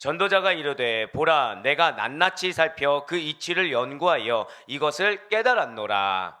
전도자가 이르되 보라 내가 낱낱이 살펴 그 이치를 연구하여 이것을 깨달았노라.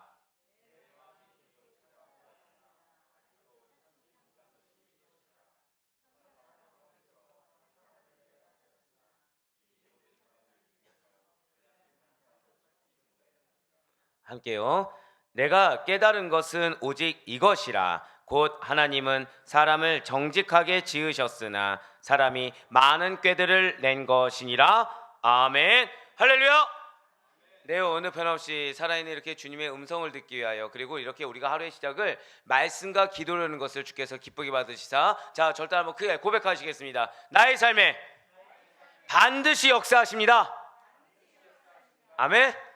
함께요. 내가 깨달은 것은 오직 이것이라. 곧 하나님은 사람을 정직하게 지으셨으나 사람이 많은 꾀들을 낸 것이니라. 아멘. 할렐루야. 네, 오늘 변함없이 살아있는 이렇게 주님의 음성을 듣기 위하여, 그리고 이렇게 우리가 하루의 시작을 말씀과 기도로 하는 것을 주께서 기쁘게 받으시사, 자, 절대 한번 크게 고백하시겠습니다. 나의 삶에 반드시 역사하십니다. 아멘.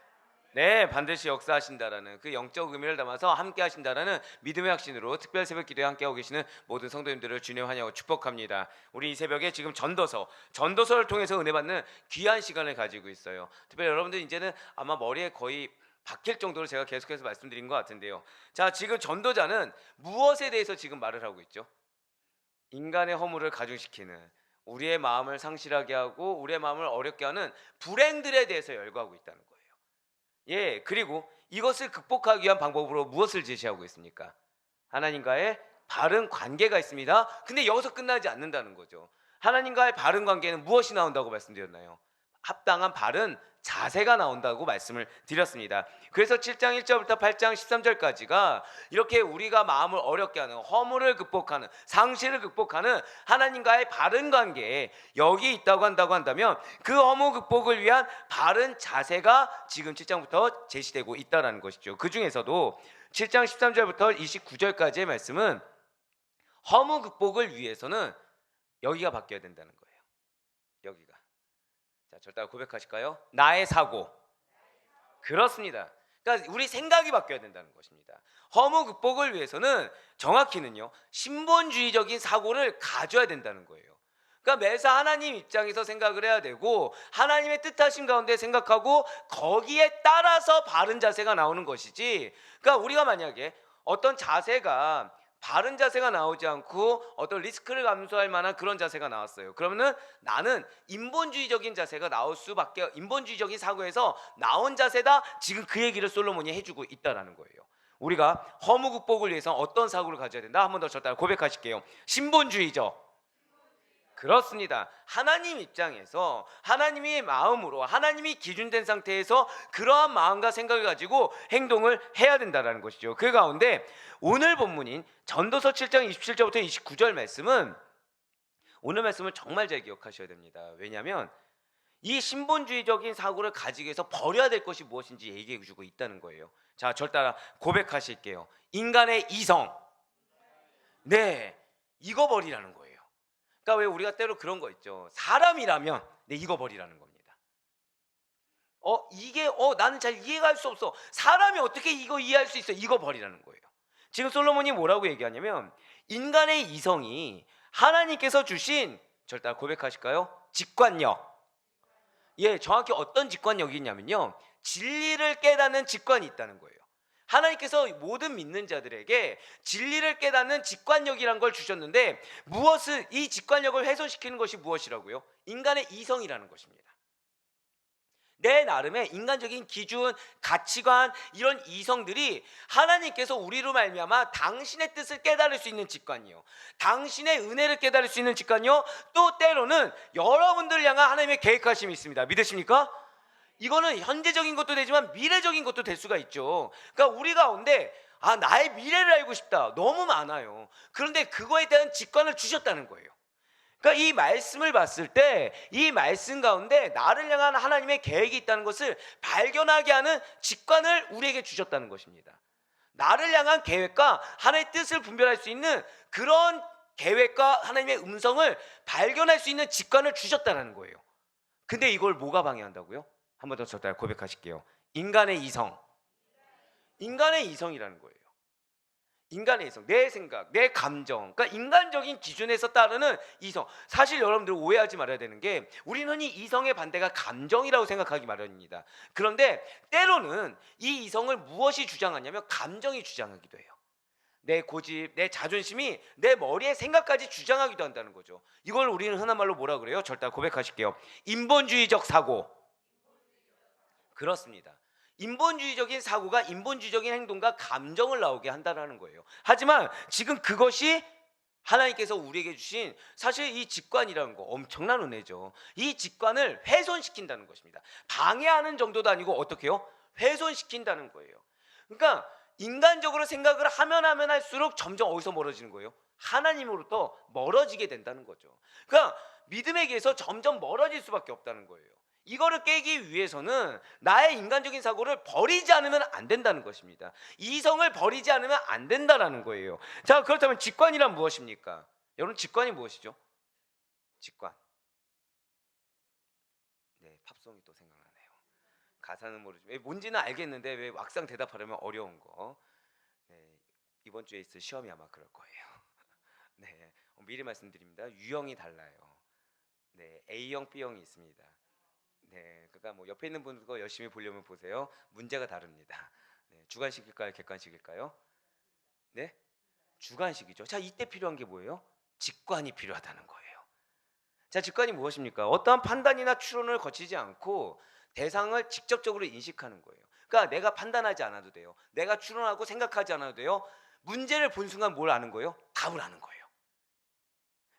네, 반드시 역사하신다라는 그 영적 의미를 담아서 함께 하신다라는 믿음의 확신으로 특별 새벽 기도에 함께하고 계시는 모든 성도님들을 주님 환영하고 축복합니다. 우리 이 새벽에 지금 전도서를 통해서 은혜 받는 귀한 시간을 가지고 있어요. 특별히 여러분들 이제는 아마 머리에 거의 박힐 정도로 제가 계속해서 말씀드린 것 같은데요. 자, 지금 전도자는 무엇에 대해서 지금 말을 하고 있죠? 인간의 허물을 가중시키는, 우리의 마음을 상실하게 하고 우리의 마음을 어렵게 하는 불행들에 대해서 열거하고 있다는 거예요. 예, 그리고 이것을 극복하기 위한 방법으로 무엇을 제시하고 있습니까? 하나님과의 바른 관계가 있습니다. 근데 여기서 끝나지 않는다는 거죠. 하나님과의 바른 관계는 무엇이 나온다고 말씀드렸나요? 합당한 바른 자세가 나온다고 말씀을 드렸습니다. 그래서 7장 1절부터 8장 13절까지가 이렇게 우리가 마음을 어렵게 하는, 허물을 극복하는, 상실을 극복하는 하나님과의 바른 관계에 여기 있다고 한다면 그 허물 극복을 위한 바른 자세가 지금 7장부터 제시되고 있다는 것이죠. 그 중에서도 7장 13절부터 29절까지의 말씀은 허물 극복을 위해서는 여기가 바뀌어야 된다는 거예요. 여기가. 자, 절대 고백하실까요? 나의 사고. 그렇습니다. 그러니까 우리 생각이 바뀌어야 된다는 것입니다. 허물 극복을 위해서는 정확히는요, 신본주의적인 사고를 가져야 된다는 거예요. 그러니까 매사 하나님 입장에서 생각을 해야 되고 하나님의 뜻하신 가운데 생각하고 거기에 따라서 바른 자세가 나오는 것이지, 그러니까 우리가 만약에 어떤 자세가 바른 자세가 나오지 않고 어떤 리스크를 감수할 만한 그런 자세가 나왔어요. 그러면은 나는 인본주의적인 자세가 나올 수밖에, 인본주의적인 사고에서 나온 자세다, 지금 그 얘기를 솔로몬이 해주고 있다라는 거예요. 우리가 허무 극복을 위해서 어떤 사고를 가져야 된다? 한 번 더 저따라 고백하실게요. 신본주의죠. 그렇습니다. 하나님 입장에서 하나님의 마음으로, 하나님이 기준된 상태에서 그러한 마음과 생각을 가지고 행동을 해야 된다는 것이죠. 그 가운데 오늘 본문인 전도서 7장 27절부터 29절 말씀은, 오늘 말씀을 정말 잘 기억하셔야 됩니다. 왜냐하면 이 신본주의적인 사고를 가지기 위해서 버려야 될 것이 무엇인지 얘기해 주고 있다는 거예요. 자, 절 따라 고백하실게요. 인간의 이성, 네, 이거 버리라는 거예요. 그러니까 왜 우리가 때로 그런 거 있죠. 사람이라면 네, 이거 버리라는 겁니다. 이게 나는 잘 이해가 할 수 없어. 사람이 어떻게 이거 이해할 수 있어? 이거 버리라는 거예요. 지금 솔로몬이 뭐라고 얘기하냐면 인간의 이성이 하나님께서 주신, 절대 고백하실까요? 직관력. 예, 정확히 어떤 직관력이 있냐면요, 진리를 깨닫는 직관이 있다는 거예요. 하나님께서 모든 믿는 자들에게 진리를 깨닫는 직관력이란 걸 주셨는데, 무엇을, 이 직관력을 훼손시키는 것이 무엇이라고요? 인간의 이성이라는 것입니다. 내 나름의 인간적인 기준, 가치관, 이런 이성들이 하나님께서 우리로 말미암아 당신의 뜻을 깨달을 수 있는 직관이요, 당신의 은혜를 깨달을 수 있는 직관이요, 또 때로는 여러분들을 향한 하나님의 계획하심이 있습니다. 믿으십니까? 이거는 현재적인 것도 되지만 미래적인 것도 될 수가 있죠. 그러니까 우리 가운데 나의 미래를 알고 싶다, 너무 많아요. 그런데 그거에 대한 직관을 주셨다는 거예요. 그러니까 이 말씀을 봤을 때 이 말씀 가운데 나를 향한 하나님의 계획이 있다는 것을 발견하게 하는 직관을 우리에게 주셨다는 것입니다. 나를 향한 계획과 하나님의 뜻을 분별할 수 있는 그런 계획과 하나님의 음성을 발견할 수 있는 직관을 주셨다는 거예요. 근데 이걸 뭐가 방해한다고요? 한 번 더 저따라 고백하실게요. 인간의 이성. 인간의 이성이라는 거예요. 인간의 이성, 내 생각, 내 감정, 그러니까 인간적인 기준에서 따르는 이성. 사실 여러분들 오해하지 말아야 되는 게, 우리는 흔히 이성의 반대가 감정이라고 생각하기 마련입니다. 그런데 때로는 이 이성을 무엇이 주장하냐면 감정이 주장하기도 해요. 내 고집, 내 자존심이 내 머리의 생각까지 주장하기도 한다는 거죠. 이걸 우리는 흔한 말로 뭐라 그래요? 절대 고백하실게요. 인본주의적 사고. 그렇습니다. 인본주의적인 사고가 인본주의적인 행동과 감정을 나오게 한다는 거예요. 하지만 지금 그것이 하나님께서 우리에게 주신 사실 이 직관이라는 거 엄청난 은혜죠. 이 직관을 훼손시킨다는 것입니다. 방해하는 정도도 아니고 어떻게 해요? 훼손시킨다는 거예요. 그러니까 인간적으로 생각을 하면 할수록 점점 어디서 멀어지는 거예요? 하나님으로부터 멀어지게 된다는 거죠. 그러니까 믿음에 의해서 점점 멀어질 수밖에 없다는 거예요. 이거를 깨기 위해서는 나의 인간적인 사고를 버리지 않으면 안 된다는 것입니다. 이성을 버리지 않으면 안 된다는 거예요. 자, 그렇다면 직관이란 무엇입니까? 여러분, 직관이 무엇이죠? 직관. 네, 팝송이 또 생각나네요. 가사는 모르지만 뭔지는 알겠는데 왜 막상 대답하려면 어려운 거. 네, 이번 주에 있을 시험이 아마 그럴 거예요. 네, 미리 말씀드립니다. 유형이 달라요. 네, A형, B형이 있습니다. 네, 그러니까 뭐 옆에 있는 분과 열심히 보려면 보세요. 문제가 다릅니다. 네, 주관식일까요, 객관식일까요? 네, 주관식이죠. 자, 이때 필요한 게 뭐예요? 직관이 필요하다는 거예요. 자, 직관이 무엇입니까? 어떠한 판단이나 추론을 거치지 않고 대상을 직접적으로 인식하는 거예요. 그러니까 내가 판단하지 않아도 돼요. 내가 추론하고 생각하지 않아도 돼요. 문제를 본 순간 뭘 아는 거예요? 답을 아는 거예요.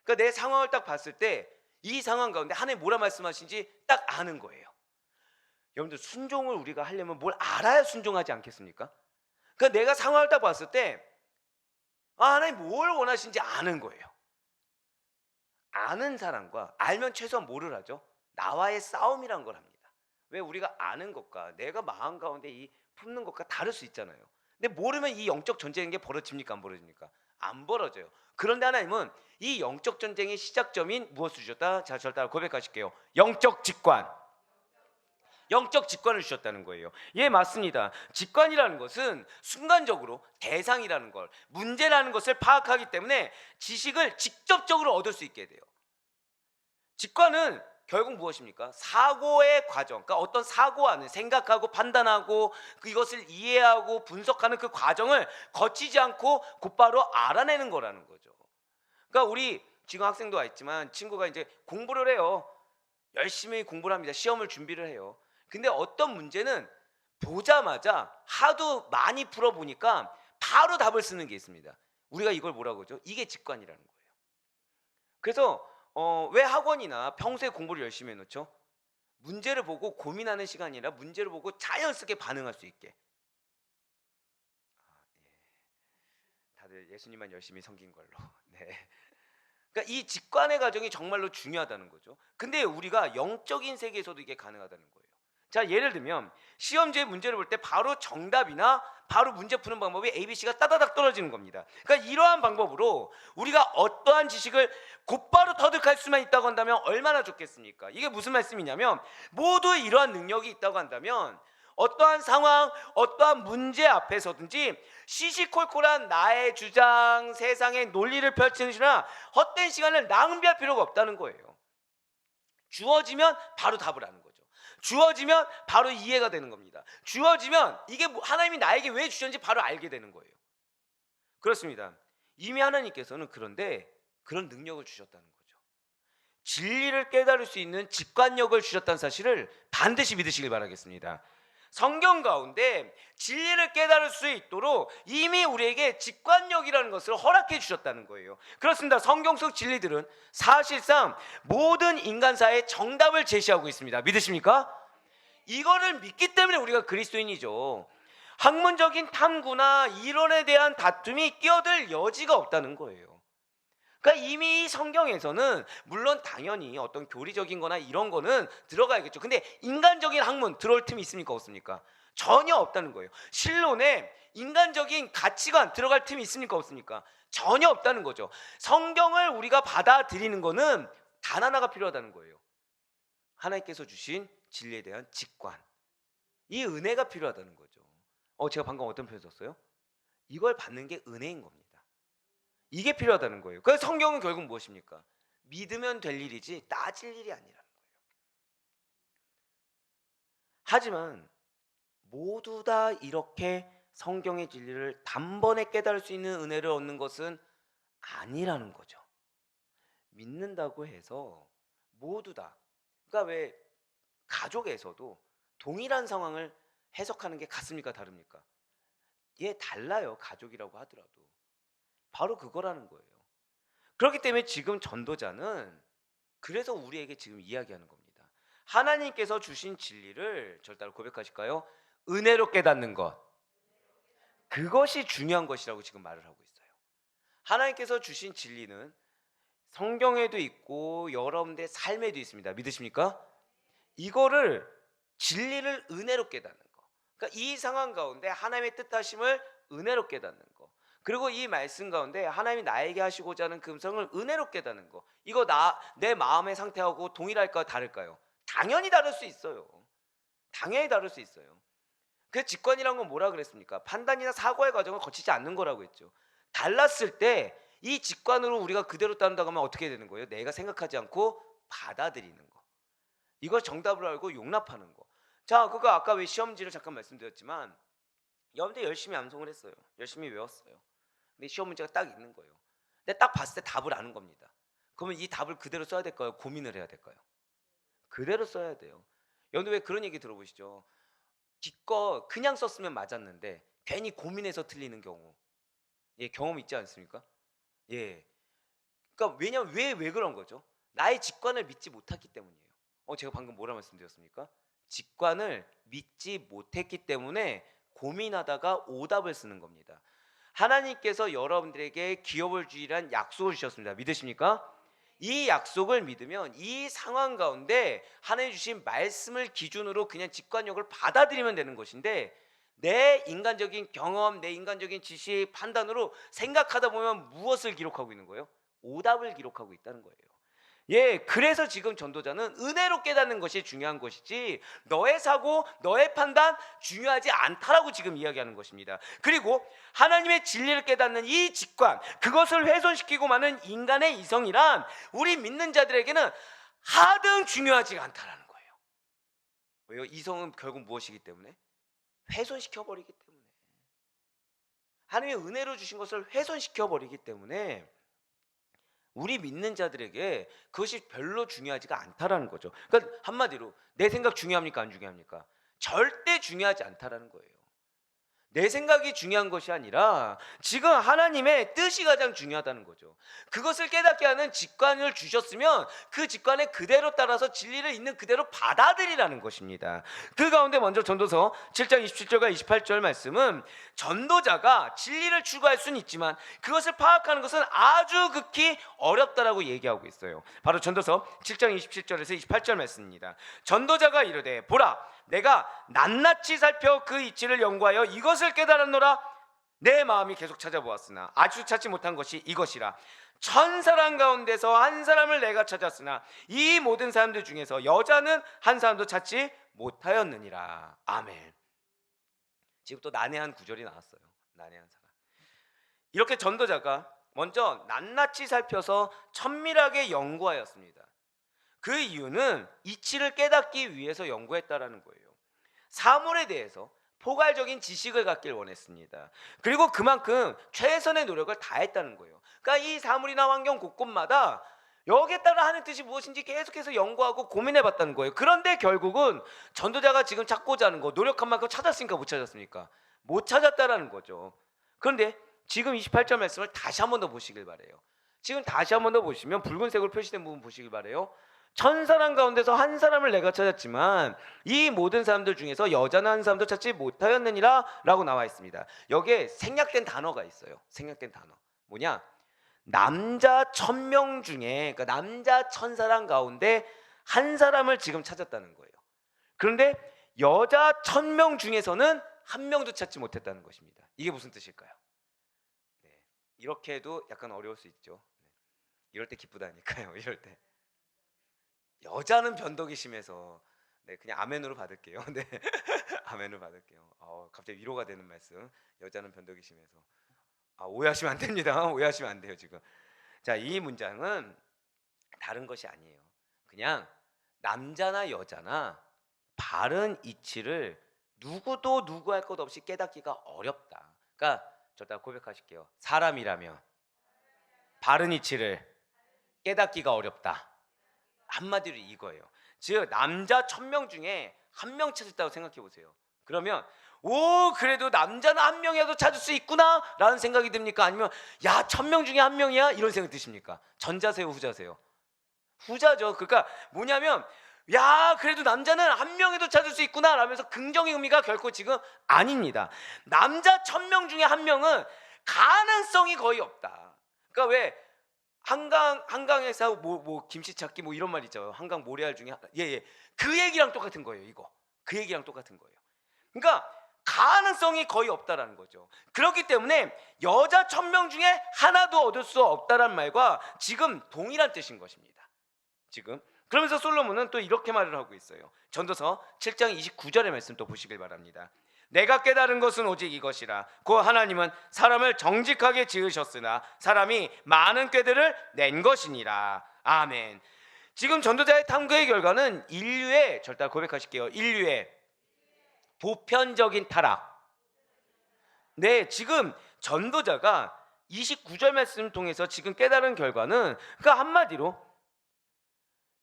그러니까 내 상황을 딱 봤을 때 이 상황 가운데 하나님 뭐라 말씀하신지 딱 아는 거예요. 여러분들, 순종을 우리가 하려면 뭘 알아야 순종하지 않겠습니까? 그러니까 내가 상황을 딱 봤을 때 하나님 뭘 원하시는지 아는 거예요. 아는 사람과 알면 최소한 뭐를 하죠? 나와의 싸움이란 걸 합니다. 왜? 우리가 아는 것과 내가 마음 가운데 이 품는 것과 다를 수 있잖아요. 근데 모르면 이 영적 전쟁인 게 벌어집니까? 안 벌어집니까? 안 벌어져요. 그런데 하나님은 이 영적 전쟁의 시작점인 무엇을 주셨다? 자, 저를 따라 고백하실게요. 영적 직관. 영적 직관을 주셨다는 거예요. 예, 맞습니다. 직관이라는 것은 순간적으로 대상이라는 걸, 문제라는 것을 파악하기 때문에 지식을 직접적으로 얻을 수 있게 돼요. 직관은 결국 무엇입니까? 사고의 과정, 그러니까 어떤 사고하는, 생각하고 판단하고 이것을 이해하고 분석하는 그 과정을 거치지 않고 곧바로 알아내는 거라는 거죠. 그러니까 우리 지금 학생도 와 있지만 친구가 이제 공부를 해요. 열심히 공부를 합니다. 시험을 준비를 해요. 근데 어떤 문제는 보자마자 하도 많이 풀어보니까 바로 답을 쓰는 게 있습니다. 우리가 이걸 뭐라고 하죠? 이게 직관이라는 거예요. 그래서 왜 학원이나 평소에 공부를 열심히 해놓죠? 문제를 보고 고민하는 시간이 아니라 문제를 보고 자연스럽게 반응할 수 있게. 다들 예수님만 열심히 섬긴 걸로. 네. 그러니까 이 직관의 과정이 정말로 중요하다는 거죠. 근데 우리가 영적인 세계에서도 이게 가능하다는 거예요. 자, 예를 들면 시험지에 문제를 볼 때 바로 정답이나 바로 문제 푸는 방법이 ABC가 따다닥 떨어지는 겁니다. 그러니까 이러한 방법으로 우리가 어떠한 지식을 곧바로 터득할 수만 있다고 한다면 얼마나 좋겠습니까? 이게 무슨 말씀이냐면 모두 이러한 능력이 있다고 한다면 어떠한 상황, 어떠한 문제 앞에서든지 시시콜콜한 나의 주장, 세상의 논리를 펼치는 시나 헛된 시간을 낭비할 필요가 없다는 거예요. 주어지면 바로 답을 하는 거죠. 주어지면 바로 이해가 되는 겁니다. 주어지면 이게 하나님이 나에게 왜 주셨는지 바로 알게 되는 거예요. 그렇습니다. 이미 하나님께서는 그런데 그런 능력을 주셨다는 거죠. 진리를 깨달을 수 있는 직관력을 주셨다는 사실을 반드시 믿으시길 바라겠습니다. 성경 가운데 진리를 깨달을 수 있도록 이미 우리에게 직관력이라는 것을 허락해 주셨다는 거예요. 그렇습니다. 성경 속 진리들은 사실상 모든 인간사의 정답을 제시하고 있습니다. 믿으십니까? 이거를 믿기 때문에 우리가 그리스도인이죠. 학문적인 탐구나 이론에 대한 다툼이 끼어들 여지가 없다는 거예요. 그러니까 이미 성경에서는 물론 당연히 어떤 교리적인 거나 이런 거는 들어가야겠죠. 근데 인간적인 학문 들어올 틈이 있습니까? 없습니까? 전혀 없다는 거예요. 신론에 인간적인 가치관 들어갈 틈이 있습니까? 없습니까? 전혀 없다는 거죠. 성경을 우리가 받아들이는 거는 단 하나가 필요하다는 거예요. 하나님께서 주신 진리에 대한 직관. 이 은혜가 필요하다는 거죠. 제가 방금 어떤 표현 썼어요? 이걸 받는 게 은혜인 겁니다. 이게 필요하다는 거예요. 그래서 성경은 결국 무엇입니까? 믿으면 될 일이지 따질 일이 아니라는 거예요. 하지만 모두 다 이렇게 성경의 진리를 단번에 깨달을 수 있는 은혜를 얻는 것은 아니라는 거죠. 믿는다고 해서 모두 다, 그러니까 왜 가족에서도 동일한 상황을 해석하는 게 같습니까, 다릅니까? 예, 달라요. 가족이라고 하더라도. 바로 그거라는 거예요. 그렇기 때문에 지금 전도자는 그래서 우리에게 지금 이야기하는 겁니다. 하나님께서 주신 진리를 저를 따라 고백하실까요? 은혜로 깨닫는 것. 그것이 중요한 것이라고 지금 말을 하고 있어요. 하나님께서 주신 진리는 성경에도 있고 여러분들의 삶에도 있습니다. 믿으십니까? 이거를 진리를 은혜로 깨닫는 거. 그러니까 이 상황 가운데 하나님의 뜻하심을 은혜로 깨닫는 거. 그리고 이 말씀 가운데 하나님이 나에게 하시고자 하는 금성을 은혜로 깨닫는 거. 이거 내 마음의 상태하고 동일할까요, 다를까요? 당연히 다를 수 있어요. 당연히 다를 수 있어요. 그 직관이란 건 뭐라 그랬습니까? 판단이나 사고의 과정을 거치지 않는 거라고 했죠. 달랐을 때 이 직관으로 우리가 그대로 따른다고 하면 어떻게 되는 거예요? 내가 생각하지 않고 받아들이는 거. 이걸 정답으로 알고 용납하는 거. 자, 그거 아까 왜 시험지를 잠깐 말씀드렸지만 여러분들 열심히 암송을 했어요. 열심히 외웠어요. 근데 시험 문제가 딱 있는 거예요. 근데 딱 봤을 때 답을 아는 겁니다. 그러면 이 답을 그대로 써야 될까요? 고민을 해야 될까요? 그대로 써야 돼요. 여러분 왜 그런 얘기 들어보시죠? 기껏 그냥 썼으면 맞았는데 괜히 고민해서 틀리는 경우. 예, 경험 있지 않습니까? 예. 그러니까 왜냐면 왜 그런 거죠? 나의 직관을 믿지 못했기 때문이에요. 제가 방금 뭐라 말씀드렸습니까? 직관을 믿지 못했기 때문에 고민하다가 오답을 쓰는 겁니다. 하나님께서 여러분들에게 기업을 주리란 약속을 주셨습니다. 믿으십니까? 이 약속을 믿으면 이 상황 가운데 하나님 주신 말씀을 기준으로 그냥 직관력을 받아들이면 되는 것인데 내 인간적인 경험, 내 인간적인 지식, 판단으로 생각하다 보면 무엇을 기록하고 있는 거예요? 오답을 기록하고 있다는 거예요. 예, 그래서 지금 전도자는 은혜로 깨닫는 것이 중요한 것이지 너의 사고, 너의 판단 중요하지 않다라고 지금 이야기하는 것입니다. 그리고 하나님의 진리를 깨닫는 이 직관, 그것을 훼손시키고 마는 인간의 이성이란 우리 믿는 자들에게는 하등 중요하지가 않다라는 거예요. 왜요? 이성은 결국 무엇이기 때문에? 훼손시켜버리기 때문에. 하나님의 은혜로 주신 것을 훼손시켜버리기 때문에 우리 믿는 자들에게 그것이 별로 중요하지가 않다라는 거죠. 그러니까 한마디로 내 생각 중요합니까, 안 중요합니까? 절대 중요하지 않다라는 거예요. 내 생각이 중요한 것이 아니라 지금 하나님의 뜻이 가장 중요하다는 거죠. 그것을 깨닫게 하는 직관을 주셨으면 그 직관에 그대로 따라서 진리를 있는 그대로 받아들이라는 것입니다. 그 가운데 먼저 전도서 7장 27절과 28절 말씀은 전도자가 진리를 추구할 수는 있지만 그것을 파악하는 것은 아주 극히 어렵다라고 얘기하고 있어요. 바로 전도서 7장 27절에서 28절 말씀입니다. 전도자가 이르되 보라 내가 낱낱이 살펴 그 이치를 연구하여 이것을 깨달았노라. 내 마음이 계속 찾아보았으나 아주 찾지 못한 것이 이것이라. 천 사람 가운데서 한 사람을 내가 찾았으나 이 모든 사람들 중에서 여자는 한 사람도 찾지 못하였느니라. 아멘. 지금 또 난해한 구절이 나왔어요. 난해한 사람. 이렇게 전도자가 먼저 낱낱이 살펴서 천밀하게 연구하였습니다. 그 이유는 이치를 깨닫기 위해서 연구했다라는 거예요. 사물에 대해서 포괄적인 지식을 갖길 원했습니다. 그리고 그만큼 최선의 노력을 다했다는 거예요. 그러니까 이 사물이나 환경 곳곳마다 여기에 따라 하는 뜻이 무엇인지 계속해서 연구하고 고민해봤다는 거예요. 그런데 결국은 전도자가 지금 찾고자 하는 거 노력한 만큼 찾았습니까? 못 찾았습니까? 못 찾았다라는 거죠. 그런데 지금 28절 말씀을 다시 한 번 더 보시길 바래요. 지금 다시 한 번 더 보시면 붉은색으로 표시된 부분 보시길 바래요. 천 사람 가운데서 한 사람을 내가 찾았지만 이 모든 사람들 중에서 여자는 한 사람도 찾지 못하였느니라 라고 나와 있습니다. 여기에 생략된 단어가 있어요. 생략된 단어 뭐냐? 남자 1000명 중에, 그러니까 남자 1000사람 가운데 한 사람을 지금 찾았다는 거예요. 그런데 여자 1000명 중에서는 한 명도 찾지 못했다는 것입니다. 이게 무슨 뜻일까요? 네, 이렇게 해도 약간 어려울 수 있죠. 네, 이럴 때 기쁘다니까요. 이럴 때 여자는 변덕이 심해서 네, 그냥 아멘으로 받을게요. 네, 아멘으로 받을게요. 갑자기 위로가 되는 말씀. 여자는 변덕이 심해서 오해하시면 안 됩니다. 오해하시면 안 돼요 지금. 자, 이 문장은 다른 것이 아니에요. 그냥 남자나 여자나 바른 이치를 누구도 누구 할 것 없이 깨닫기가 어렵다. 그러니까 저다 고백하실게요. 사람이라면 바른 이치를 깨닫기가 어렵다. 한마디로 이거예요. 즉 남자 1000명 중에 한 명 찾았다고 생각해 보세요. 그러면 오 그래도 남자는 한 명이라도 찾을 수 있구나 라는 생각이 듭니까? 아니면 야 1000명 중에 한 명이야? 이런 생각 드십니까? 전자세요 후자세요? 후자죠. 그러니까 뭐냐면 야 그래도 남자는 한 명에도 찾을 수 있구나 라면서 긍정의 의미가 결코 지금 아닙니다. 남자 1000명 중에 한 명은 가능성이 거의 없다. 그러니까 왜 한강에서 뭐 김치 찾기 뭐 이런 말 있죠. 한강 모래알 중에 예예 그 얘기랑 똑같은 거예요. 이거 그 얘기랑 똑같은 거예요. 그러니까 가능성이 거의 없다라는 거죠. 그렇기 때문에 여자 1000명 중에 하나도 얻을 수 없다라는 말과 지금 동일한 뜻인 것입니다. 지금 그러면서 솔로몬은 또 이렇게 말을 하고 있어요. 전도서 7장 29절의 말씀 또 보시길 바랍니다. 내가 깨달은 것은 오직 이것이라 곧 하나님은 사람을 정직하게 지으셨으나 사람이 많은 꾀들을 낸 것이니라. 아멘. 지금 전도자의 탐구의 결과는 인류의 절대 고백하실게요. 인류의 보편적인 타락. 네, 지금 전도자가 29절 말씀 통해서 지금 깨달은 결과는 그러니까 한마디로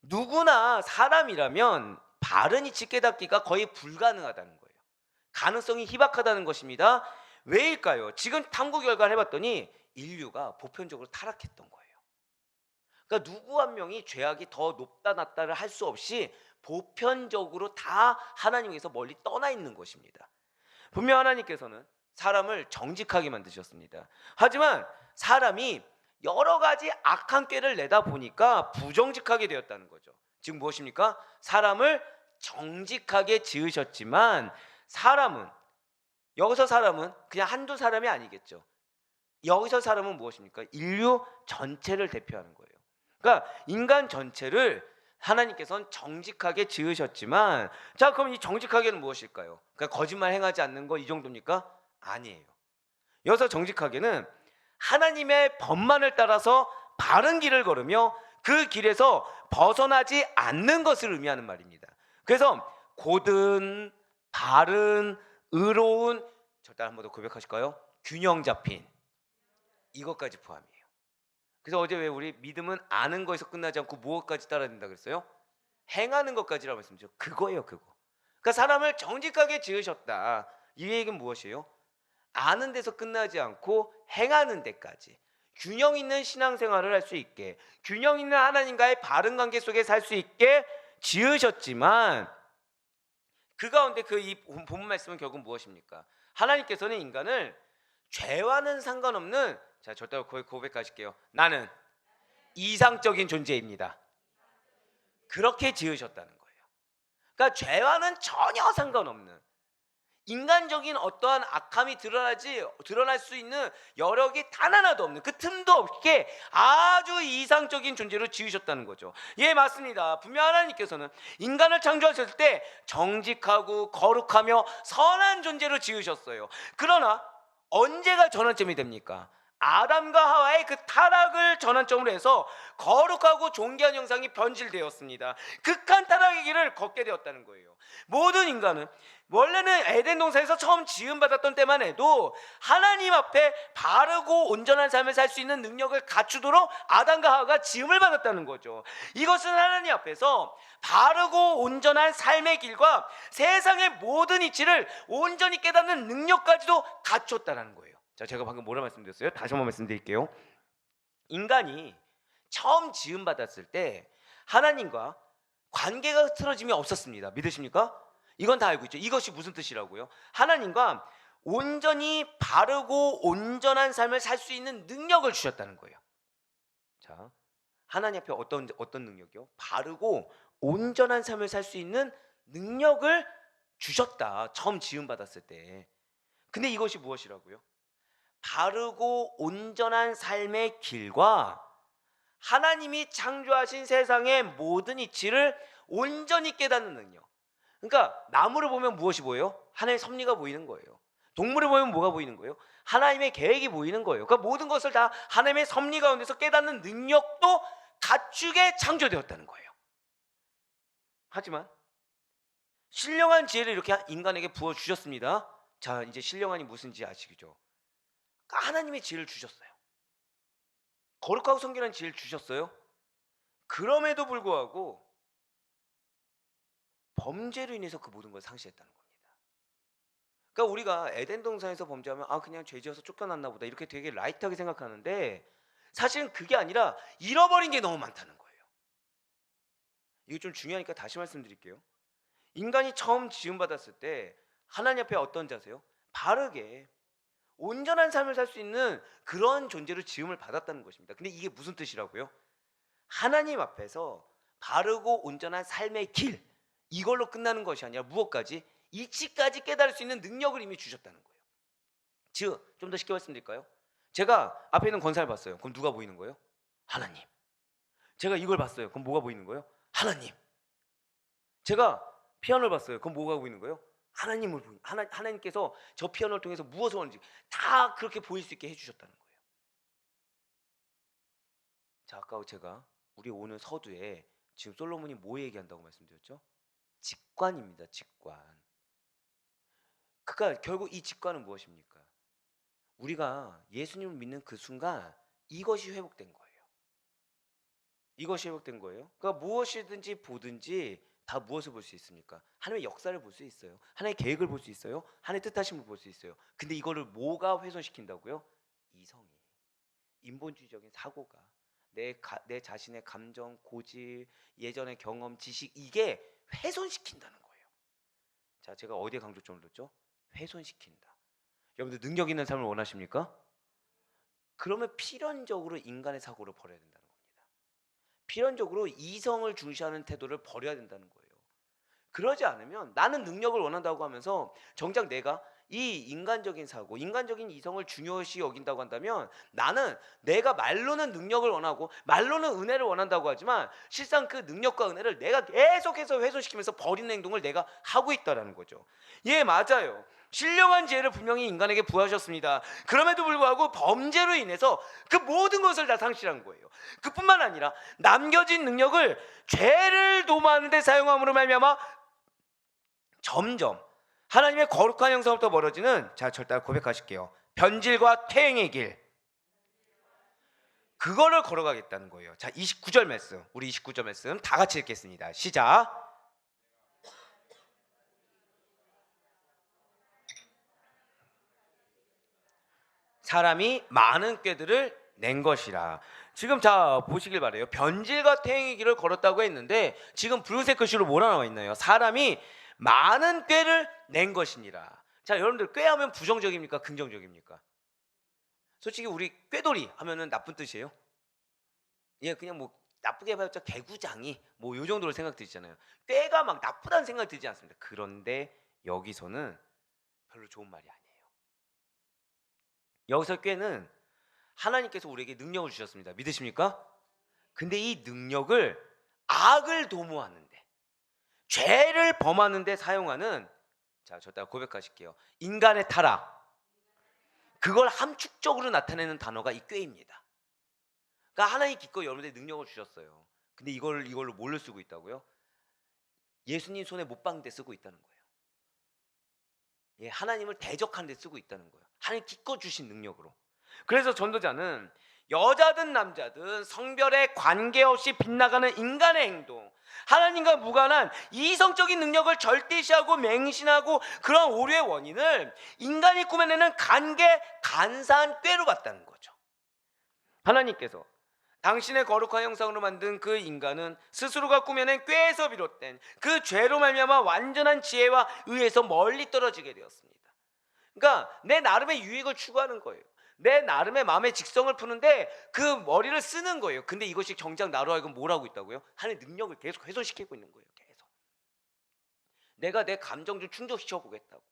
누구나 사람이라면 바른 이치 깨닫기가 거의 불가능하다는 거예요. 가능성이 희박하다는 것입니다. 왜일까요? 지금 탐구 결과를 해봤더니 인류가 보편적으로 타락했던 거예요. 그러니까 누구 한 명이 죄악이 더 높다 낮다를 할 수 없이 보편적으로 다 하나님께서 멀리 떠나 있는 것입니다. 분명 하나님께서는 사람을 정직하게 만드셨습니다. 하지만 사람이 여러 가지 악한 꾀를 내다 보니까 부정직하게 되었다는 거죠. 지금 무엇입니까? 사람을 정직하게 지으셨지만 여기서 사람은 그냥 한두 사람이 아니겠죠. 여기서 사람은 무엇입니까? 인류 전체를 대표하는 거예요. 그러니까 인간 전체를 하나님께서는 정직하게 지으셨지만 자 그럼 이 정직하게는 무엇일까요? 그러니까 거짓말 행하지 않는 거 이 정도입니까? 아니에요. 여기서 정직하게는 하나님의 법만을 따라서 바른 길을 걸으며 그 길에서 벗어나지 않는 것을 의미하는 말입니다. 그래서 고든 바른 의로운 절대 한번 더 고백하실까요? 균형 잡힌 이것까지 포함이에요. 그래서 어제 왜 우리 믿음은 아는 거에서 끝나지 않고 무엇까지 따라야 된다 그랬어요? 행하는 것까지라고 말씀드렸죠. 그거예요, 그거. 그러니까 사람을 정직하게 지으셨다. 이 얘기는 무엇이에요? 아는 데서 끝나지 않고 행하는 데까지 균형 있는 신앙생활을 할 수 있게 균형 있는 하나님과의 바른 관계 속에 살 수 있게 지으셨지만 그 가운데 이 본문 말씀은 결국 무엇입니까? 하나님께서는 인간을 죄와는 상관없는 자 절대 고백하실게요. 나는 이상적인 존재입니다. 그렇게 지으셨다는 거예요. 그러니까 죄와는 전혀 상관없는 인간적인 어떠한 악함이 드러날 수 있는 여력이 단 하나도 없는 그 틈도 없게 아주 이상적인 존재로 지으셨다는 거죠. 예, 맞습니다. 분명 하나님께서는 인간을 창조하셨을 때 정직하고 거룩하며 선한 존재로 지으셨어요. 그러나 언제가 전환점이 됩니까? 아담과 하와의 그 타락을 전환점으로 해서 거룩하고 존귀한 형상이 변질되었습니다. 극한 타락의 길을 걷게 되었다는 거예요. 모든 인간은 원래는 에덴 동산에서 처음 지음받았던 때만 해도 하나님 앞에 바르고 온전한 삶을 살 수 있는 능력을 갖추도록 아담과 하와가 지음을 받았다는 거죠. 이것은 하나님 앞에서 바르고 온전한 삶의 길과 세상의 모든 이치를 온전히 깨닫는 능력까지도 갖췄다는 거예요. 자, 제가 방금 뭐라 말씀드렸어요? 다시 한번 말씀드릴게요. 인간이 처음 지음받았을 때 하나님과 관계가 흐트러짐이 없었습니다. 믿으십니까? 이건 다 알고 있죠. 이것이 무슨 뜻이라고요? 하나님과 온전히 바르고 온전한 삶을 살 수 있는 능력을 주셨다는 거예요. 자, 하나님 앞에 어떤 능력이요? 바르고 온전한 삶을 살 수 있는 능력을 주셨다. 처음 지음받았을 때. 근데 이것이 무엇이라고요? 바르고 온전한 삶의 길과 하나님이 창조하신 세상의 모든 이치를 온전히 깨닫는 능력. 그러니까 나무를 보면 무엇이 보여요? 하나님의 섭리가 보이는 거예요. 동물을 보면 뭐가 보이는 거예요? 하나님의 계획이 보이는 거예요. 그러니까 모든 것을 다 하나님의 섭리 가운데서 깨닫는 능력도 갖추게 창조되었다는 거예요. 하지만 신령한 지혜를 이렇게 인간에게 부어 주셨습니다. 자, 이제 신령한이 무슨지 아시죠? 하나님의 지혜를 주셨어요. 거룩하고 성결한 지혜를 주셨어요. 그럼에도 불구하고 범죄로 인해서 그 모든 걸 상실했다는 겁니다. 그러니까 우리가 에덴 동산에서 범죄하면 그냥 죄지어서 쫓겨났나 보다 이렇게 되게 라이트하게 생각하는데 사실은 그게 아니라 잃어버린 게 너무 많다는 거예요. 이게 좀 중요하니까 다시 말씀드릴게요. 인간이 처음 지음받았을 때 하나님 앞에 어떤 자세요? 바르게 온전한 삶을 살 수 있는 그런 존재로 지음을 받았다는 것입니다. 근데 이게 무슨 뜻이라고요? 하나님 앞에서 바르고 온전한 삶의 길, 이걸로 끝나는 것이 아니라 무엇까지? 이치까지 깨달을 수 있는 능력을 이미 주셨다는 거예요. 즉, 좀 더 쉽게 말씀드릴까요? 제가 앞에 있는 권사를 봤어요. 그럼 누가 보이는 거예요? 하나님. 제가 이걸 봤어요. 그럼 뭐가 보이는 거예요? 하나님. 제가 피아노를 봤어요. 그럼 뭐가 보이는 거예요? 하나님을 보이는, 하나님께서 저 피아노를 통해서 무엇을 하는지 다 그렇게 보일 수 있게 해주셨다는 거예요. 자, 아까 제가 우리 오늘 서두에 지금 솔로몬이 뭐 얘기한다고 말씀드렸죠? 직관입니다. 직관. 그러니까 결국 이 직관은 무엇입니까? 우리가 예수님을 믿는 그 순간 이것이 회복된 거예요. 이것이 회복된 거예요. 그러니까 무엇이든지 보든지 다 무엇을 볼 수 있습니까? 하나님의 역사를 볼 수 있어요. 하나님의 계획을 볼 수 있어요. 하나님의 뜻하심을 볼 수 있어요. 근데 이거를 뭐가 훼손시킨다고요? 이성이, 인본주의적인 사고가, 내 자신의 감정, 고집, 예전의 경험, 지식, 이게 훼손시킨다는 거예요. 자, 제가 어디에 강조점을 뒀죠? 훼손시킨다. 여러분들 능력 있는 삶을 원하십니까? 그러면 필연적으로 인간의 사고를 버려야 된다는 겁니다. 필연적으로 이성을 중시하는 태도를 버려야 된다는 거예요. 그러지 않으면 나는 능력을 원한다고 하면서 정작 내가 이 인간적인 사고, 인간적인 이성을 중요시 여긴다고 한다면 나는 내가 말로는 능력을 원하고 말로는 은혜를 원한다고 하지만 실상 그 능력과 은혜를 내가 계속해서 훼손시키면서 버리는 행동을 내가 하고 있다는 거죠. 예, 맞아요. 신령한 지혜를 분명히 인간에게 부하셨습니다. 그럼에도 불구하고 범죄로 인해서 그 모든 것을 다 상실한 거예요. 그뿐만 아니라 남겨진 능력을 죄를 도모하는 데 사용함으로 말미암아 점점 하나님의 거룩한 형상부터 멀어지는, 자, 저를 따라 고백하실게요. 변질과 퇴행의 길, 그거를 걸어가겠다는 거예요. 자, 29절 말씀, 우리 29절 말씀 다 같이 읽겠습니다. 시작. 사람이 많은 꾀들을 낸 것이라. 지금 자 보시길 바래요. 변질과 퇴행의 길을 걸었다고 했는데 지금 붉은색 글씨로 뭐라 나와 있나요? 사람이 많은 꾀를 낸 것이니라. 자, 여러분들 꾀하면 부정적입니까? 긍정적입니까? 솔직히 우리 꾀돌이 하면은 나쁜 뜻이에요. 예, 그냥 뭐 나쁘게 봐봤자 개구장이 뭐 요 정도로 생각 드시잖아요. 꾀가 막 나쁘다는 생각 들지 않습니다. 그런데 여기서는 별로 좋은 말이 아니에요. 여기서 꾀는 하나님께서 우리에게 능력을 주셨습니다. 믿으십니까? 근데 이 능력을 악을 도모하는데, 죄를 범하는데 사용하는, 자, 저 따라 고백하실게요. 인간의 타락, 그걸 함축적으로 나타내는 단어가 이 꾀입니다. 그러니까 하나님 기껏 여러분들 능력을 주셨어요. 근데 이걸로 뭘로 쓰고 있다고요? 예수님 손에 못 박는 데 쓰고 있다는 거예요. 예, 하나님을 대적하는 데 쓰고 있다는 거예요. 하나님 기껏 주신 능력으로. 그래서 전도자는 여자든 남자든 성별에 관계없이 빗나가는 인간의 행동, 하나님과 무관한 이성적인 능력을 절대시하고 맹신하고 그런 오류의 원인을 인간이 꾸며내는 간사한 꾀로 봤다는 거죠. 하나님께서 당신의 거룩한 형상으로 만든 그 인간은 스스로가 꾸며낸 꾀에서 비롯된 그 죄로 말미암아 완전한 지혜와 의에서 멀리 떨어지게 되었습니다. 그러니까 내 나름의 유익을 추구하는 거예요. 내 나름의 마음의 직성을 푸는데 그 머리를 쓰는 거예요. 근데 이것이 정작 나로 하여금 뭘 하고 있다고요? 하나님의 능력을 계속 훼손시키고 있는 거예요. 계속. 내가 내 감정 좀 충족시켜 보겠다고,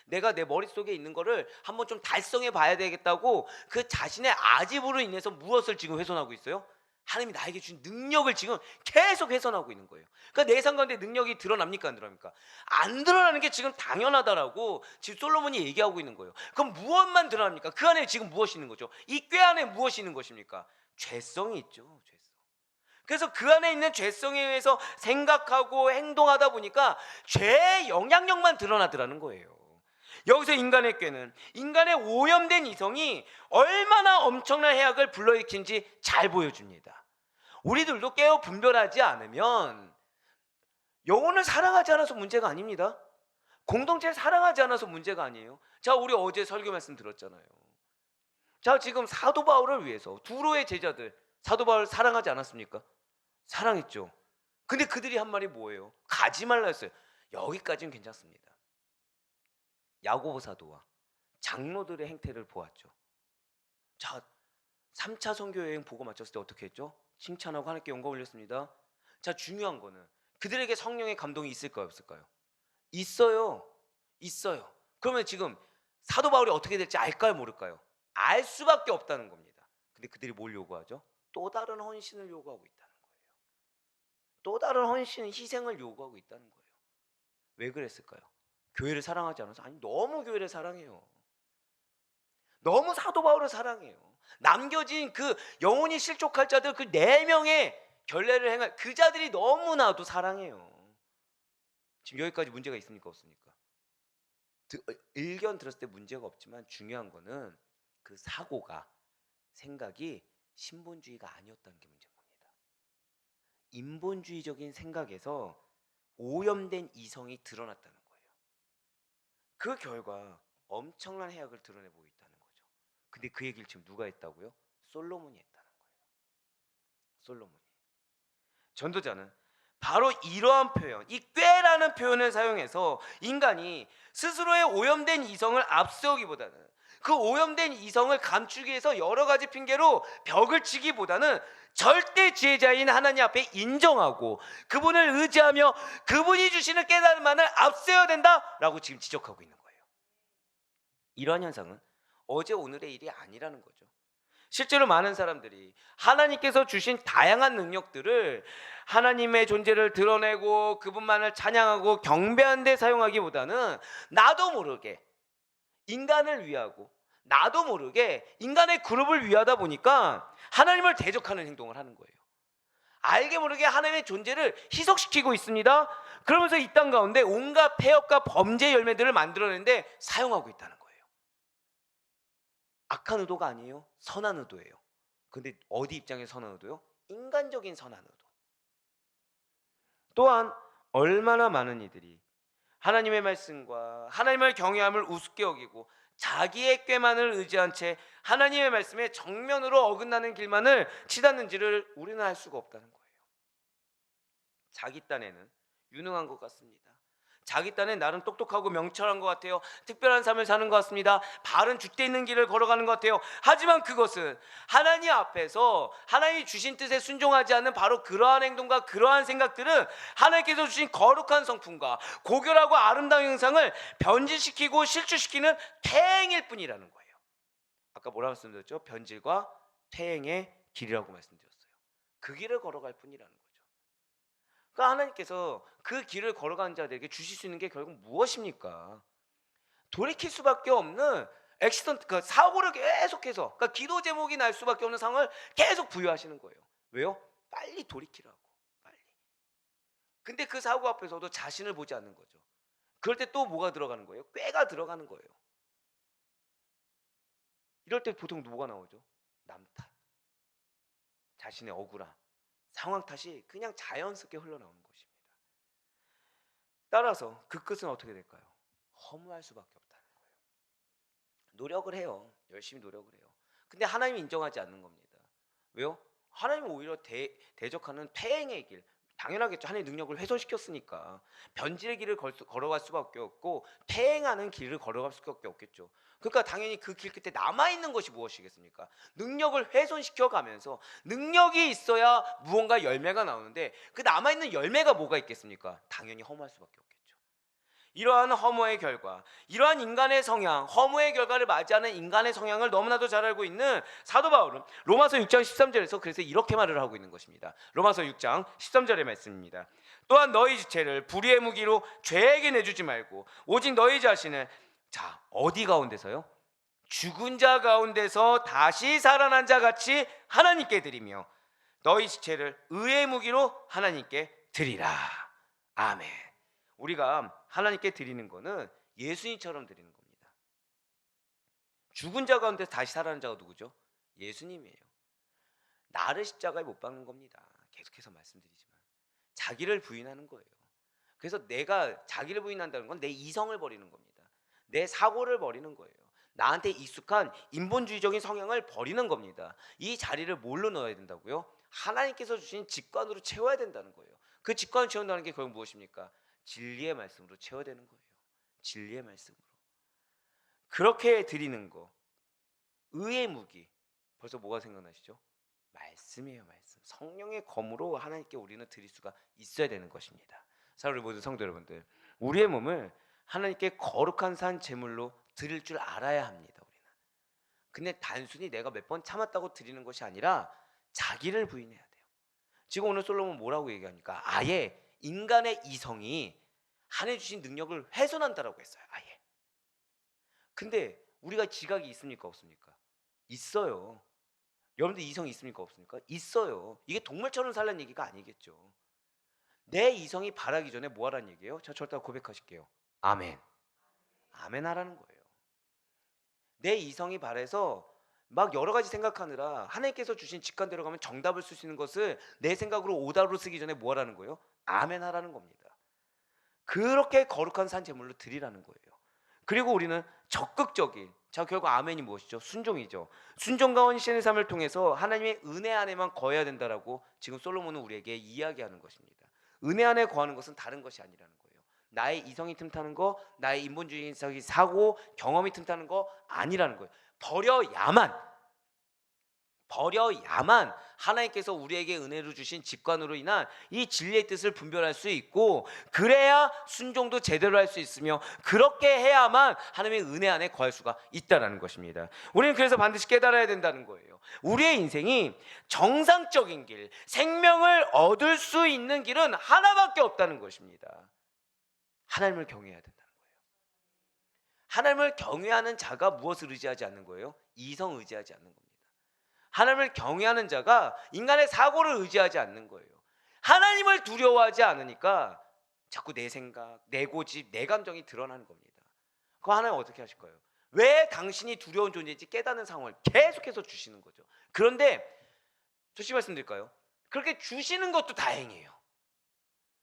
내가 내 머릿속에 있는 거를 한번 좀 달성해 봐야 되겠다고 그 자신의 아집으로 인해서 무엇을 지금 훼손하고 있어요? 하나님이 나에게 주신 능력을 지금 계속 훼손하고 있는 거예요. 그러니까 내 삶 가운데 능력이 드러납니까? 안 드러납니까? 안 드러나는 게 지금 당연하다라고 지금 솔로몬이 얘기하고 있는 거예요. 그럼 무엇만 드러납니까? 그 안에 지금 무엇이 있는 거죠? 이 꾀 안에 무엇이 있는 것입니까? 죄성이 있죠. 죄성. 그래서 그 안에 있는 죄성에 의해서 생각하고 행동하다 보니까 죄의 영향력만 드러나더라는 거예요. 여기서 인간의 꾀는 인간의 오염된 이성이 얼마나 엄청난 해악을 불러일으킨지 잘 보여줍니다. 우리들도 깨어 분별하지 않으면 영혼을 사랑하지 않아서 문제가 아닙니다. 공동체를 사랑하지 않아서 문제가 아니에요. 자, 우리 어제 설교 말씀 들었잖아요. 자, 지금 사도 바울을 위해서 두로의 제자들 사도 바울 사랑하지 않았습니까? 사랑했죠. 근데 그들이 한 말이 뭐예요? 가지 말라 했어요. 여기까지는 괜찮습니다. 야고보 사도와 장로들의 행태를 보았죠. 자, 3차 선교 여행 보고 마쳤을 때 어떻게 했죠? 칭찬하고 하나님께 영광 올렸습니다. 자, 중요한 거는 그들에게 성령의 감동이 있을까요, 없을까요? 있어요. 있어요. 그러면 지금 사도 바울이 어떻게 될지 알까요, 모를까요? 알 수밖에 없다는 겁니다. 근데 그들이 뭘 요구하죠? 또 다른 헌신을 요구하고 있다는 거예요. 또 다른 헌신, 희생을 요구하고 있다는 거예요. 왜 그랬을까요? 교회를 사랑하지 않아서? 아니, 너무 교회를 사랑해요. 너무 사도 바울을 사랑해요. 남겨진 그 영혼이 실족할 자들 그 4명의 결례를 행할 그 자들이 너무나도 사랑해요. 지금 여기까지 문제가 있습니까, 없습니까? 의견 들었을 때 문제가 없지만 중요한 거는 그 사고가, 생각이 신본주의가 아니었다는 게 문제인 겁니다. 인본주의적인 생각에서 오염된 이성이 드러났다는 거예요. 그 결과 엄청난 해악을 드러내보고 있다는 거죠. 근데 그 얘기를 지금 누가 했다고요? 솔로몬이 했다는 거예요. 솔로몬이. 전도자는 바로 이러한 표현, 이 꾀라는 표현을 사용해서 인간이 스스로의 오염된 이성을 앞세우기보다는 그 오염된 이성을 감추기 위해서 여러 가지 핑계로 벽을 치기보다는 절대 지혜자인 하나님 앞에 인정하고 그분을 의지하며 그분이 주시는 깨달음만을 앞세워야 된다라고 지금 지적하고 있는 거예요. 이러한 현상은 어제 오늘의 일이 아니라는 거죠. 실제로 많은 사람들이 하나님께서 주신 다양한 능력들을 하나님의 존재를 드러내고 그분만을 찬양하고 경배하는 데 사용하기보다는 나도 모르게 인간을 위하고 나도 모르게 인간의 그룹을 위하다 보니까 하나님을 대적하는 행동을 하는 거예요. 알게 모르게 하나님의 존재를 희석시키고 있습니다. 그러면서 이 땅 가운데 온갖 폐역과 범죄 열매들을 만들어내는데 사용하고 있다는 거예요. 악한 의도가 아니에요. 선한 의도예요. 근데 어디 입장에서 선한 의도요? 인간적인 선한 의도. 또한 얼마나 많은 이들이 하나님의 말씀과 하나님을 경외함을 우습게 여기고 자기의 꾀만을 의지한 채 하나님의 말씀에 정면으로 어긋나는 길만을 치닫는지를 우리는 알 수가 없다는 거예요. 자기 딴에는 유능한 것 같습니다. 자기 딴에 나름 똑똑하고 명철한 것 같아요. 특별한 삶을 사는 것 같습니다. 바른 줏대 있는 길을 걸어가는 것 같아요. 하지만 그것은 하나님 앞에서 하나님이 주신 뜻에 순종하지 않는 바로 그러한 행동과 그러한 생각들은 하나님께서 주신 거룩한 성품과 고결하고 아름다운 형상을 변질시키고 실추시키는 퇴행일 뿐이라는 거예요. 아까 뭐라고 말씀드렸죠? 변질과 퇴행의 길이라고 말씀드렸어요. 그 길을 걸어갈 뿐이라는 거예요. 그러니까 하나님께서 그 길을 걸어가는 자들에게 주실 수 있는 게 결국 무엇입니까? 돌이킬 수밖에 없는 액시던트, 그 사고를 계속해서, 그러니까 기도 제목이 날 수밖에 없는 상황을 계속 부여하시는 거예요. 왜요? 빨리 돌이키라고. 빨리. 근데 그 사고 앞에서도 자신을 보지 않는 거죠. 그럴 때 또 뭐가 들어가는 거예요? 꾀가 들어가는 거예요. 이럴 때 보통 뭐가 나오죠? 남 탓, 자신의 억울함, 상황 탓이 그냥 자연스럽게 흘러나오는 것입니다. 따라서 그 끝은 어떻게 될까요? 허무할 수밖에 없다는 거예요. 노력을 해요. 열심히 노력을 해요. 근데 하나님이 인정하지 않는 겁니다. 왜요? 하나님은 오히려 대적하는 퇴행의 길, 당연하겠죠. 하나님의 능력을 훼손시켰으니까 변질의 길을 걸어갈 수밖에 없고 퇴행하는 길을 걸어갈 수밖에 없겠죠. 그러니까 당연히 그 길 끝에 남아있는 것이 무엇이겠습니까? 능력을 훼손시켜가면서 능력이 있어야 무언가 열매가 나오는데 그 남아있는 열매가 뭐가 있겠습니까? 당연히 허무할 수밖에 없겠죠. 이러한 허무의 결과, 이러한 인간의 성향, 허무의 결과를 맞이하는 인간의 성향을 너무나도 잘 알고 있는 사도 바울은 로마서 6장 13절에서 그래서 이렇게 말을 하고 있는 것입니다. 로마서 6장 13절의 말씀입니다. 또한 너희 지체를 불의의 무기로 죄에게 내주지 말고 오직 너희 자신을 어디 가운데서요? 죽은 자 가운데서 다시 살아난 자 같이 하나님께 드리며 너희 지체를 의의 무기로 하나님께 드리라. 아멘. 우리가 하나님께 드리는 거는 예수님처럼 드리는 겁니다. 죽은 자 가운데 다시 살아난 자가 누구죠? 예수님이에요. 나를 십자가에 못 박는 겁니다. 계속해서 말씀드리지만 자기를 부인하는 거예요. 그래서 내가 자기를 부인한다는 건 내 이성을 버리는 겁니다. 내 사고를 버리는 거예요. 나한테 익숙한 인본주의적인 성향을 버리는 겁니다. 이 자리를 뭘로 넣어야 된다고요? 하나님께서 주신 직관으로 채워야 된다는 거예요. 그 직관을 채운다는 게 결국 무엇입니까? 진리의 말씀으로 채워야 되는 거예요. 진리의 말씀으로. 그렇게 드리는 거, 의의 무기. 벌써 뭐가 생각나시죠? 말씀이에요. 말씀. 성령의 검으로 하나님께 우리는 드릴 수가 있어야 되는 것입니다. 우리 모든 성도 여러분들, 우리의 몸을 하나님께 거룩한 산 제물로 드릴 줄 알아야 합니다. 우리는. 근데 단순히 내가 몇 번 참았다고 드리는 것이 아니라 자기를 부인해야 돼요. 지금 오늘 솔로몬 뭐라고 얘기하니까 아예 인간의 이성이 하나님 주신 능력을 훼손한다라고 했어요. 아예. 근데 우리가 지각이 있습니까 없습니까? 있어요. 여러분들 이성이 있습니까 없습니까? 있어요. 이게 동물처럼 살라는 얘기가 아니겠죠. 내 이성이 바라기 전에 뭐 하라는 얘기예요? 자, 절대 고백하실게요. 아멘. 아멘 하라는 거예요. 내 이성이 바래서 막 여러 가지 생각하느라 하나님께서 주신 직관대로 가면 정답을 쓸 수 있는 것을 내 생각으로 오답으로 쓰기 전에 뭐 하라는 거예요? 아멘 하라는 겁니다. 그렇게 거룩한 산 제물로 드리라는 거예요. 그리고 우리는 적극적인, 자 결국 아멘이 무엇이죠? 순종이죠. 순종과 헌신의 삶을 통해서 하나님의 은혜 안에만 거해야 된다라고 지금 솔로몬은 우리에게 이야기하는 것입니다. 은혜 안에 거하는 것은 다른 것이 아니라는 거예요. 나의 이성이 틈타는 거, 나의 인본주의적인 사고, 경험이 틈타는 거 아니라는 거예요. 버려야만 하나님께서 우리에게 은혜로 주신 직관으로 인한 이 진리의 뜻을 분별할 수 있고, 그래야 순종도 제대로 할 수 있으며, 그렇게 해야만 하나님의 은혜 안에 거할 수가 있다는 것입니다. 우리는 그래서 반드시 깨달아야 된다는 거예요. 우리의 인생이 정상적인 길, 생명을 얻을 수 있는 길은 하나밖에 없다는 것입니다. 하나님을 경외해야 된다는 거예요. 하나님을 경외하는 자가 무엇을 의지하지 않는 거예요? 이성 의지하지 않는 겁니다. 하나님을 경외하는 자가 인간의 사고를 의지하지 않는 거예요. 하나님을 두려워하지 않으니까 자꾸 내 생각, 내 고집, 내 감정이 드러나는 겁니다. 그거 하나님 어떻게 하실 거예요? 왜 당신이 두려운 존재인지 깨닫는 상황을 계속해서 주시는 거죠. 그런데 솔직히 말씀드릴까요? 그렇게 주시는 것도 다행이에요.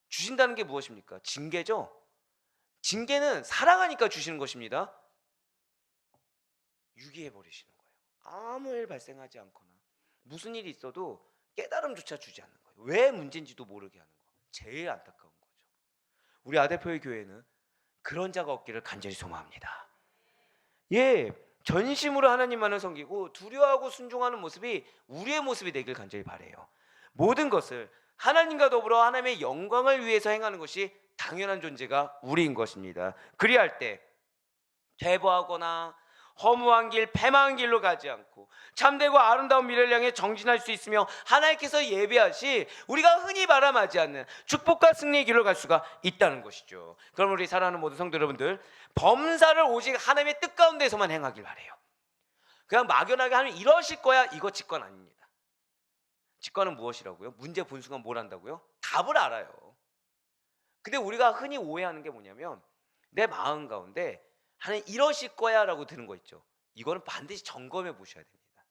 주신다는 게 무엇입니까? 징계죠. 징계는 사랑하니까 주시는 것입니다. 유기해버리시는 거예요. 아무 일 발생하지 않거나 무슨 일이 있어도 깨달음조차 주지 않는 거예요. 왜 문제인지도 모르게 하는 거. 제일 안타까운 거죠. 우리 아대표의 교회는 그런 자가 없기를 간절히 소망합니다. 예, 전심으로 하나님만을 섬기고 두려워하고 순종하는 모습이 우리의 모습이 되길 간절히 바라요. 모든 것을 하나님과 더불어 하나님의 영광을 위해서 행하는 것이 당연한 존재가 우리인 것입니다. 그리할 때 퇴보하거나 허무한 길, 패망한 길로 가지 않고 참되고 아름다운 미래를 향해 정진할 수 있으며 하나님께서 예배하시 우리가 흔히 바람하지 않는 축복과 승리의 길로 갈 수가 있다는 것이죠. 그럼 우리 사랑하는 모든 성도 여러분들, 범사를 오직 하나님의 뜻 가운데서만 행하길 바래요. 그냥 막연하게 하면 이러실 거야, 이거 직관 아닙니다. 직관은 무엇이라고요? 문제 본 순간 뭘 한다고요? 답을 알아요. 근데 우리가 흔히 오해하는 게 뭐냐면 내 마음 가운데 하나님 이러실 거야 라고 드는 거 있죠. 이거는 반드시 점검해 보셔야 됩니다.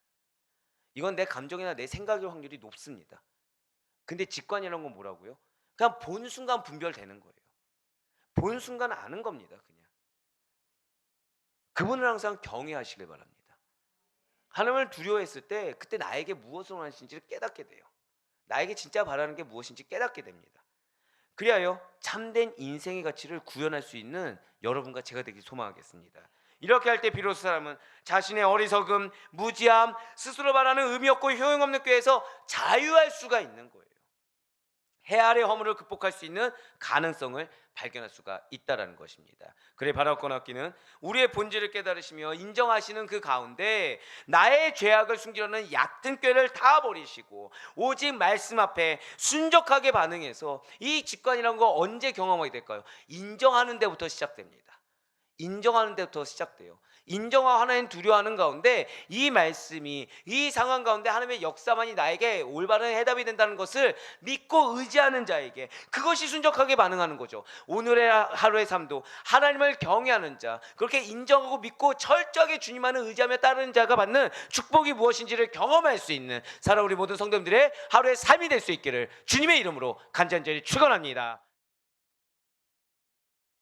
이건 내 감정이나 내 생각일 확률이 높습니다. 근데 직관이라는 건 뭐라고요? 그냥 본 순간 분별되는 거예요. 본 순간 아는 겁니다. 그냥 그분을 항상 경외하시길 바랍니다. 하나님을 두려워했을 때 그때 나에게 무엇을 원하시는지를 깨닫게 돼요. 나에게 진짜 바라는 게 무엇인지 깨닫게 됩니다. 그리하여 참된 인생의 가치를 구현할 수 있는 여러분과 제가 되길 소망하겠습니다. 이렇게 할 때 비로소 사람은 자신의 어리석음, 무지함, 스스로 말하는 의미 없고 효용없는 꾀에서 자유할 수가 있는 거예요. 해 아래 허물을 극복할 수 있는 가능성을 발견할 수가 있다는 것입니다. 그래 바라옵거나 얻기는 우리의 본질을 깨달으시며 인정하시는 그 가운데 나의 죄악을 숨기려는 얕은 꾀를 다 버리시고 오직 말씀 앞에 순적하게 반응해서 이 직관이라는 거 언제 경험하게 될까요? 인정하는 데부터 시작됩니다. 인정하는 데부터 시작돼요. 인정하고 하나님 두려워하는 가운데 이 말씀이 이 상황 가운데 하나님의 역사만이 나에게 올바른 해답이 된다는 것을 믿고 의지하는 자에게 그것이 순적하게 반응하는 거죠. 오늘의 하루의 삶도 하나님을 경외하는 자, 그렇게 인정하고 믿고 철저하게 주님만을 의지하며 따르는 자가 받는 축복이 무엇인지를 경험할 수 있는 사랑 우리 모든 성도님들의 하루의 삶이 될 수 있기를 주님의 이름으로 간절히 축원합니다.